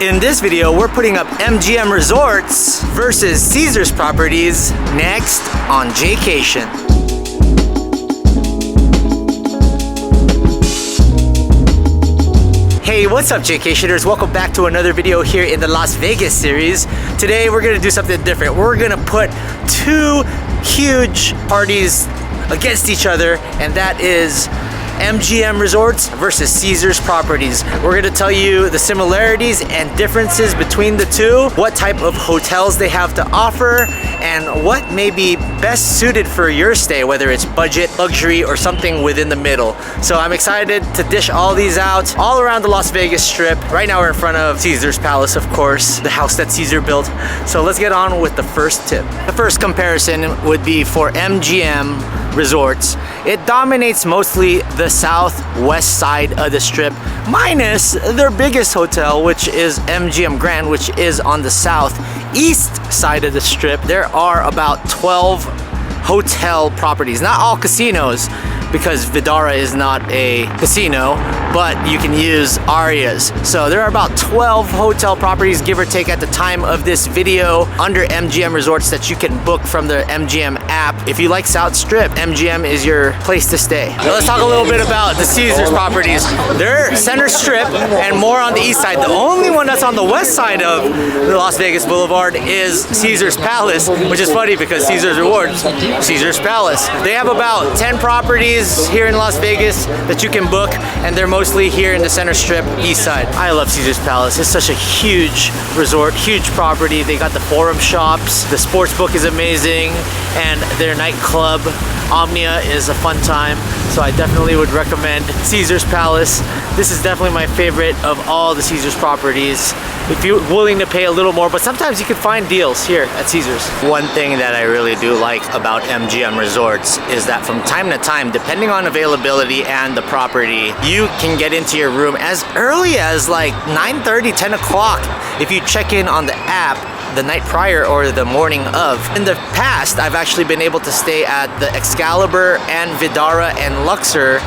In this video, we're putting up MGM Resorts versus Caesars properties next on Jaycation. Hey, what's up Jaycationers? Welcome back to another video here in the Las Vegas series. Today we're gonna do something different. We're gonna put two huge parties against each other, and that is MGM Resorts versus Caesars properties. We're gonna tell you the similarities and differences between the two, what type of hotels they have to offer, and what may be best suited for your stay, whether it's budget, luxury, or something within the middle. So I'm excited to dish all these out all around the Las Vegas Strip. Right now we're in front of Caesars Palace, of course, the house that Caesar built. So let's get on with the first tip. The first comparison would be for MGM Resorts. It dominates mostly the southwest side of the Strip, minus their biggest hotel, which is MGM Grand, which is on the southeast side of the Strip. There are about 12 hotel properties, not all casinos, because Vdara is not a casino, but you can use Arias. So there are about 12 hotel properties, give or take, at the time of this video under MGM Resorts that you can book from the MGM app. If you like South Strip, MGM is your place to stay. Now let's talk a little bit about the Caesars properties. They're center Strip and more on the east side. The only one that's on the west side of the Las Vegas Boulevard is Caesars Palace, which is funny because Caesars Rewards, Caesars Palace. They have about 10 properties here in Las Vegas that you can book, and they're mostly here in the center Strip, east side. I love Caesars Palace. It's such a huge resort, huge property. They got the forum shops, the sports book is amazing, and their nightclub, Omnia, is a fun time. So I definitely would recommend Caesars Palace. This is definitely my favorite of all the Caesars properties. If you're willing to pay a little more, but sometimes you can find deals here at Caesars. One thing that I really do like about MGM Resorts is that from time to time, depending on availability and the property, you can get into your room as early as like 9:30, 10 o'clock if you check in on the app the night prior or the morning of. In the past, I've actually been able to stay at the Excalibur and Vdara and Luxor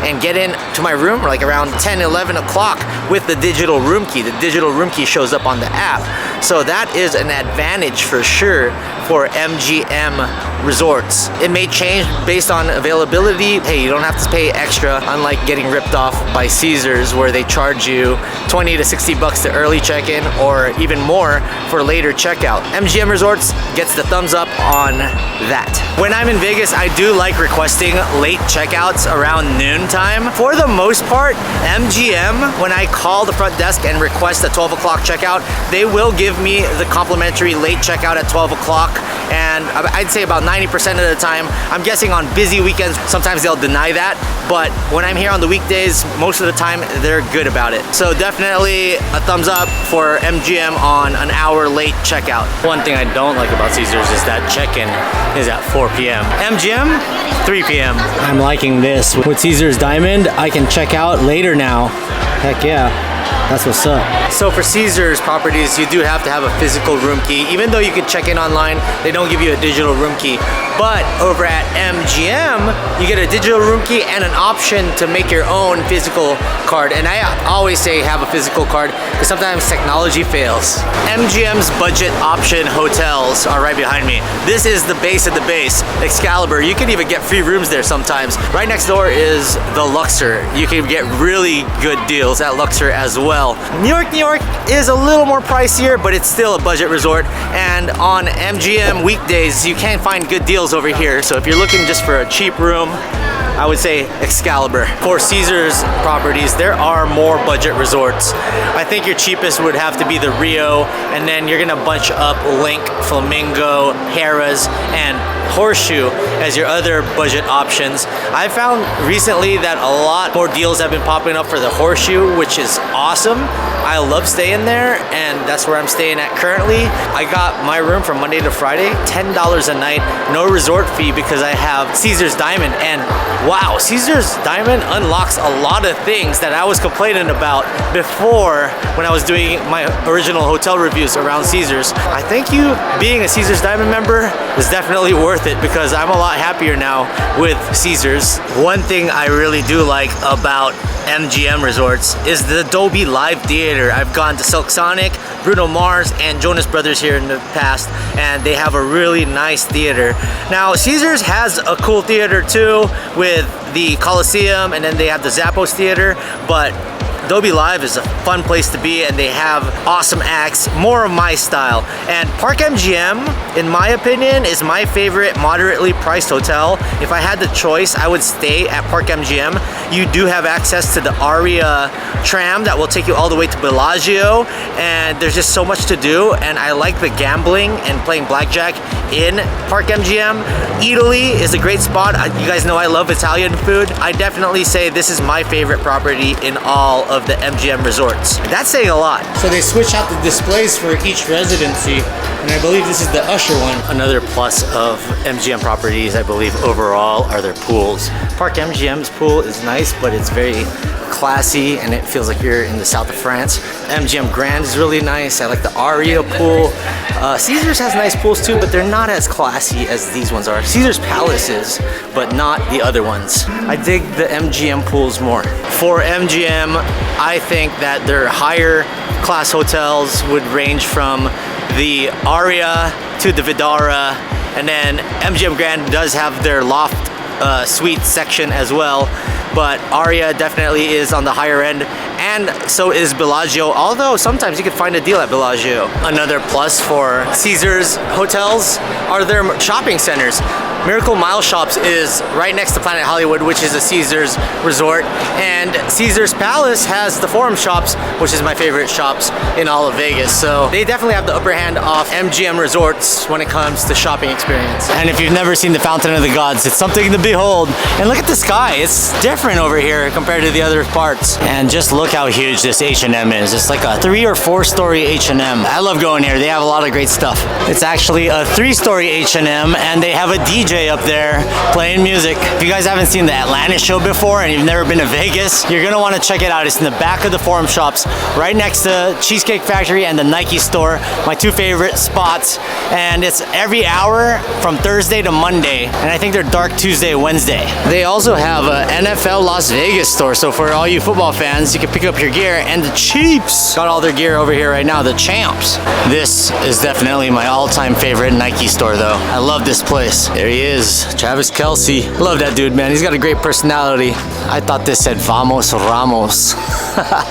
and get in to my room like around 10, 11 o'clock with the digital room key. The digital room key shows up on the app. So that is an advantage for sure for MGM Resorts. It may change based on availability. Hey, you don't have to pay extra, unlike getting ripped off by Caesars where they charge you 20 to 60 bucks to early check-in or even more for later checkout. MGM Resorts gets the thumbs up on that. When I'm in Vegas, I do like requesting late checkouts around noon time. For the most part, MGM, when I call the front desk and request a 12 o'clock checkout, they will give me the complimentary late checkout at 12 o'clock. And I'd say about 90% of the time, I'm guessing on busy weekends, sometimes they'll deny that. But when I'm here on the weekdays, most of the time, they're good about it. So definitely a thumbs up for MGM on an hour late checkout. One thing I don't like about Caesars is that check-in is at 4 p.m. MGM, 3 p.m. I'm liking this. With Caesars Diamond, I can check out later now. Heck yeah. That's what's up. So for Caesars properties, you do have to have a physical room key. Even though you can check in online, they don't give you a digital room key. But over at MGM, you get a digital room key and an option to make your own physical card. And I always say have a physical card because sometimes technology fails. MGM's budget option hotels are right behind me. This is the base of the base, Excalibur. You can even get free rooms there sometimes. Right next door is the Luxor. You can get really good deals at Luxor as well. New York is a little more pricier, but it's still a budget resort. And on MGM weekdays, you can find good deals over here. So if you're looking just for a cheap room, I would say Excalibur. For Caesars properties, there are more budget resorts. I think your cheapest would have to be the Rio, and then you're gonna bunch up Link, Flamingo, Harrah's, and Horseshoe as your other budget options. I found recently that a lot more deals have been popping up for the Horseshoe, which is awesome. I love staying there, and that's where I'm staying at currently. I got my room from Monday to Friday, $10 a night, no resort fee because I have Caesars Diamond. And Wow, Caesars Diamond unlocks a lot of things that I was complaining about before when I was doing my original hotel reviews around Caesars. I think you being a Caesars Diamond member is definitely worth it because I'm a lot happier now with Caesars. One thing I really do like about MGM Resorts is the Dolby Live Theater. I've gone to Silk Sonic, Bruno Mars, and Jonas Brothers here in the past, and they have a really nice theater. Now, Caesars has a cool theater too with the Coliseum, and then they have the Zappos Theater, but Dolby Live is a fun place to be, and they have awesome acts, more of my style. And Park MGM, in my opinion, is my favorite moderately priced hotel. If I had the choice, I would stay at Park MGM. You do have access to the Aria tram that will take you all the way to Bellagio, and there's just so much to do, and I like the gambling and playing blackjack in Park MGM. Italy is a great spot. You guys know I love Italian food. I definitely say this is my favorite property in all of the MGM Resorts. That's saying a lot. So they switch out the displays for each residency, and I believe this is the Usher one. Another plus of MGM properties, I believe, overall, are their pools. Park MGM's pool is nice, but it's very classy, and it feels like you're in the south of France. MGM Grand is really nice. I like the Aria pool. Caesars has nice pools too, but they're not as classy as these ones are. Caesars Palace is, but not the other ones. I dig the MGM pools more. For MGM, I think that their higher class hotels would range from the Aria to the Vidara, and then MGM Grand does have their loft suite section as well, but Aria definitely is on the higher end, and so is Bellagio, although sometimes you can find a deal at Bellagio. Another plus for Caesars hotels are their shopping centers. Miracle Mile Shops is right next to Planet Hollywood, which is a Caesars resort, and Caesars Palace has the Forum Shops, which is my favorite shops in all of Vegas. So they definitely have the upper hand off MGM Resorts when it comes to shopping experience. And if you've never seen the Fountain of the Gods, it's something to behold. And look at the sky, it's different over here compared to the other parts. And just look how huge this H&M is. It's like a 3 or 4 story H&M. I love going here, they have a lot of great stuff. It's actually a 3-story H&M, and they have a DJ up there playing music. If you guys haven't seen the Atlantis show before and you've never been to Vegas, you're gonna want to check it out. It's in the back of the Forum Shops, right next to Cheesecake Factory and the Nike store, my 2 favorite spots. And it's every hour from Thursday to Monday, and I think they're dark Tuesday, Wednesday. They also have an NFL Las Vegas store, so for all you football fans, you can pick up your gear. And the Chiefs got all their gear over here right now, the champs. This is definitely my all-time favorite Nike store though. I love this place. There he is, Travis Kelce. Love that dude, man. He's got a great personality. I thought this said Vamos Ramos.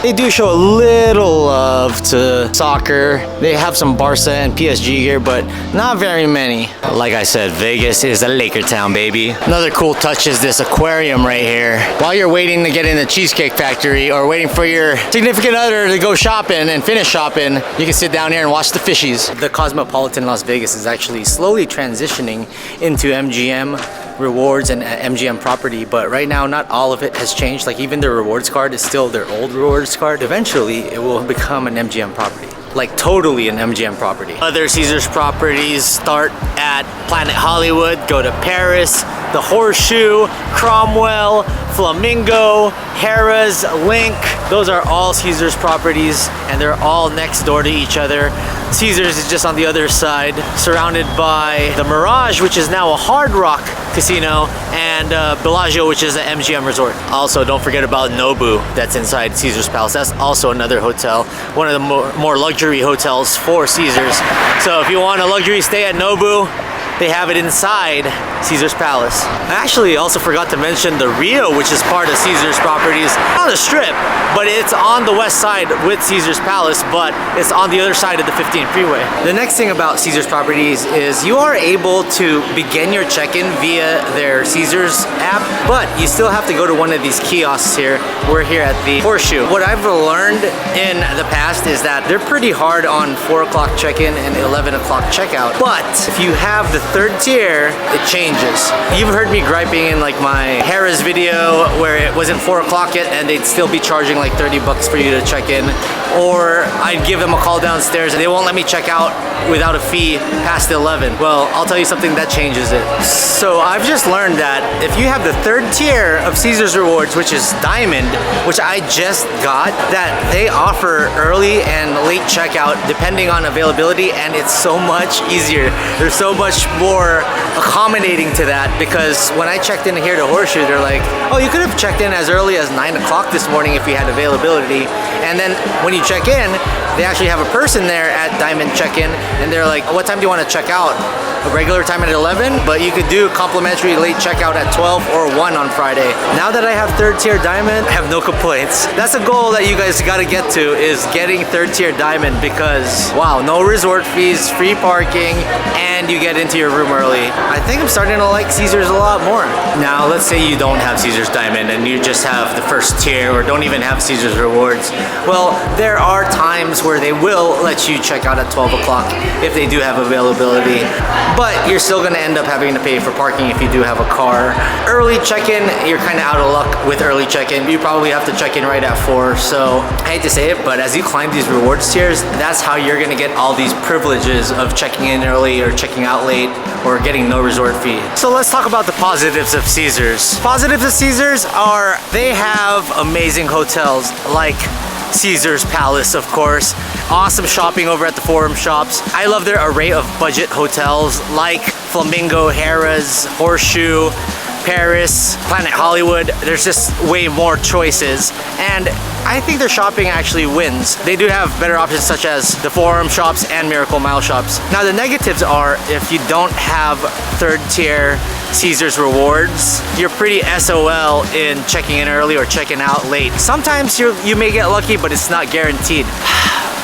They do show a little love to soccer. They have some Barca and PSG gear, but not very many. Like I said, Vegas is a Laker town, baby. Another cool touch is this aquarium right here. While you're waiting to get in the Cheesecake Factory or waiting for your significant other to go shopping and finish shopping, you can sit down here and watch the fishies. The Cosmopolitan Las Vegas is actually slowly transitioning into MGM Rewards and MGM property, but right now not all of it has changed. Like even their rewards card is still their old rewards card. Eventually it will become an MGM property, like totally an MGM property. Other Caesars properties start at Planet Hollywood, go to Paris, the Horseshoe, Cromwell, Flamingo, Harrah's, Link. Those are all Caesars properties, and they're all next door to each other. Caesars is just on the other side, surrounded by the Mirage, which is now a Hard Rock casino, and Bellagio, which is an MGM resort. Also, don't forget about Nobu, that's inside Caesars Palace. That's also another hotel, one of the more luxury hotels for Caesars. So if you want a luxury stay at Nobu, they have it inside Caesars Palace. I actually also forgot to mention the Rio, which is part of Caesars properties. On the Strip, but it's on the west side with Caesars Palace, but it's on the other side of the 15 freeway. The next thing about Caesars properties is you are able to begin your check-in via their Caesars app, but you still have to go to one of these kiosks here. We're here at the Horseshoe. What I've learned in the past is that they're pretty hard on 4 o'clock check-in and 11 o'clock checkout, but if you have the 3rd tier, it changes. You've heard me griping in like my Harrah's video where it wasn't 4 o'clock yet and they'd still be charging like 30 bucks for you to check in. or I'd give them a call downstairs and they won't let me check out without a fee past 11. Well, I'll tell you something that changes it. So I've just learned that if you have the third tier of Caesars Rewards, which is Diamond, which I just got, that they offer early and late checkout depending on availability, and it's so much easier. They're so much more accommodating to that, because when I checked in here to Horseshoe, they're like, oh, you could have checked in as early as 9 o'clock this morning if you had availability. And then when you check in, they actually have a person there at Diamond check-in, and they're like, what time do you want to check out? A regular time at 11, but you could do complimentary late checkout at 12 or 1 on Friday. Now that I have third tier Diamond, I have no complaints. That's a goal that you guys got to get to, is getting third tier Diamond, because wow, no resort fees, free parking, and you get into your room early. I think I'm starting to like Caesars a lot more. Now let's say you don't have Caesars Diamond and you just have the first tier, or don't even have Caesars Rewards. Well, there are times where they will let you check out at 12 o'clock if they do have availability, but you're still gonna end up having to pay for parking if you do have a car. Early check-in, you're kind of out of luck with early check-in. You probably have to check in right at 4. So I hate to say it, but as you climb these rewards tiers, that's how you're gonna get all these privileges of checking in early or checking out late or getting no resort fee. So let's talk about the positives of Caesars. Positives of Caesars are they have amazing hotels like Caesars Palace, of course. Awesome shopping over at the Forum Shops. I love their array of budget hotels like Flamingo, Harrah's, Horseshoe, Paris, Planet Hollywood. There's just way more choices, and I think their shopping actually wins. They do have better options such as the Forum Shops and Miracle Mile Shops. Now the negatives are, if you don't have third tier Caesars Rewards, you're pretty SOL in checking in early or checking out late. Sometimes you may get lucky, but it's not guaranteed.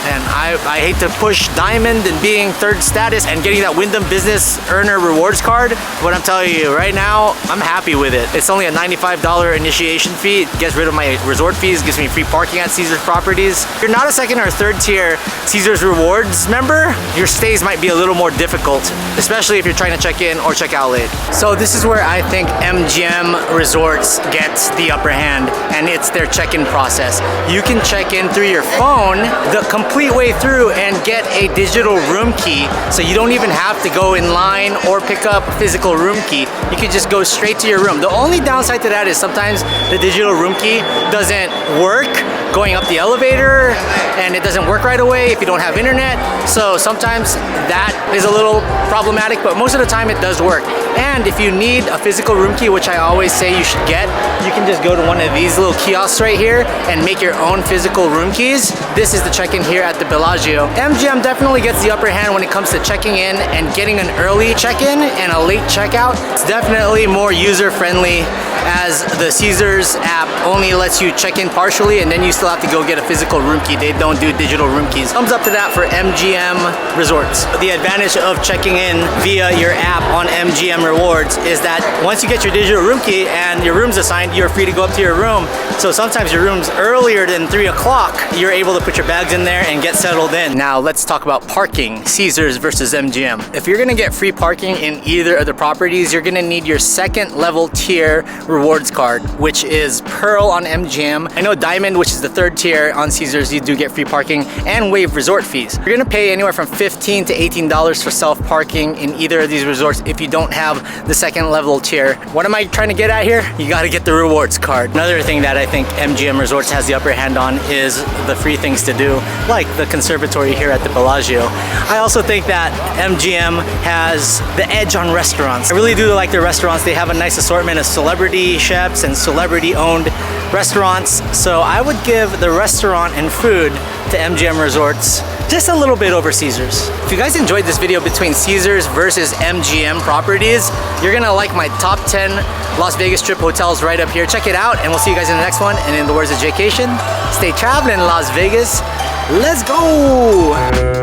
And I hate to push Diamond and being third status and getting that Wyndham Business Earner Rewards card, but I'm telling you right now, I'm happy with it. It's only a $95 initiation fee. It gets rid of my resort fees, gives me free parking at Caesars properties. If you're not a second or third tier Caesars Rewards member, your stays might be a little more difficult, especially if you're trying to check in or check out late. So this is where I think MGM Resorts gets the upper hand, and it's their check-in process. You can check in through your phone the complete way through and get a digital room key, so you don't even have to go in line or pick up a physical room key. You can just go straight to your room. The only downside to that is sometimes the digital room key doesn't work going up the elevator, and it doesn't work right away if you don't have internet. So sometimes that is a little problematic, but most of the time it does work. And if you need a physical room key, which I always say you should get, you can just go to one of these little kiosks right here and make your own physical room keys. This is the check-in here at the Bellagio. MGM definitely gets the upper hand when it comes to checking in and getting an early check-in and a late checkout. It's definitely more user-friendly, as the Caesars app only lets you check in partially and then you still have to go get a physical room key. They don't do digital room keys. Thumbs up to that for MGM Resorts. The advantage of checking in via your app on MGM Rewards is that once you get your digital room key and your room's assigned, you're free to go up to your room. So sometimes your room's earlier than 3 o'clock. You're able to put your bags in there and get settled in. Now let's talk about parking, Caesars versus MGM. If you're gonna get free parking in either of the properties, you're gonna need your second level tier rewards card, which is Pearl on MGM. I know Diamond, which is the third tier on Caesars, you do get free parking and waive resort fees. You're gonna pay anywhere from $15 to $18 for self-parking in either of these resorts if you don't have the second level tier. What am I trying to get at here? You gotta get the rewards card. Another thing that I think MGM Resorts has the upper hand on is the free things to do, like the conservatory here at the Bellagio. I also think that MGM has the edge on restaurants. I really do like their restaurants. They have a nice assortment of celebrity chefs and celebrity-owned restaurants. So I would give the restaurant and food to MGM Resorts just a little bit over Caesars. If you guys enjoyed this video between Caesars versus MGM properties, you're gonna like my top 10 Las Vegas Strip hotels right up here. Check it out, and we'll see you guys in the next one. And in the words of Jaycation, stay traveling Las Vegas. Let's go!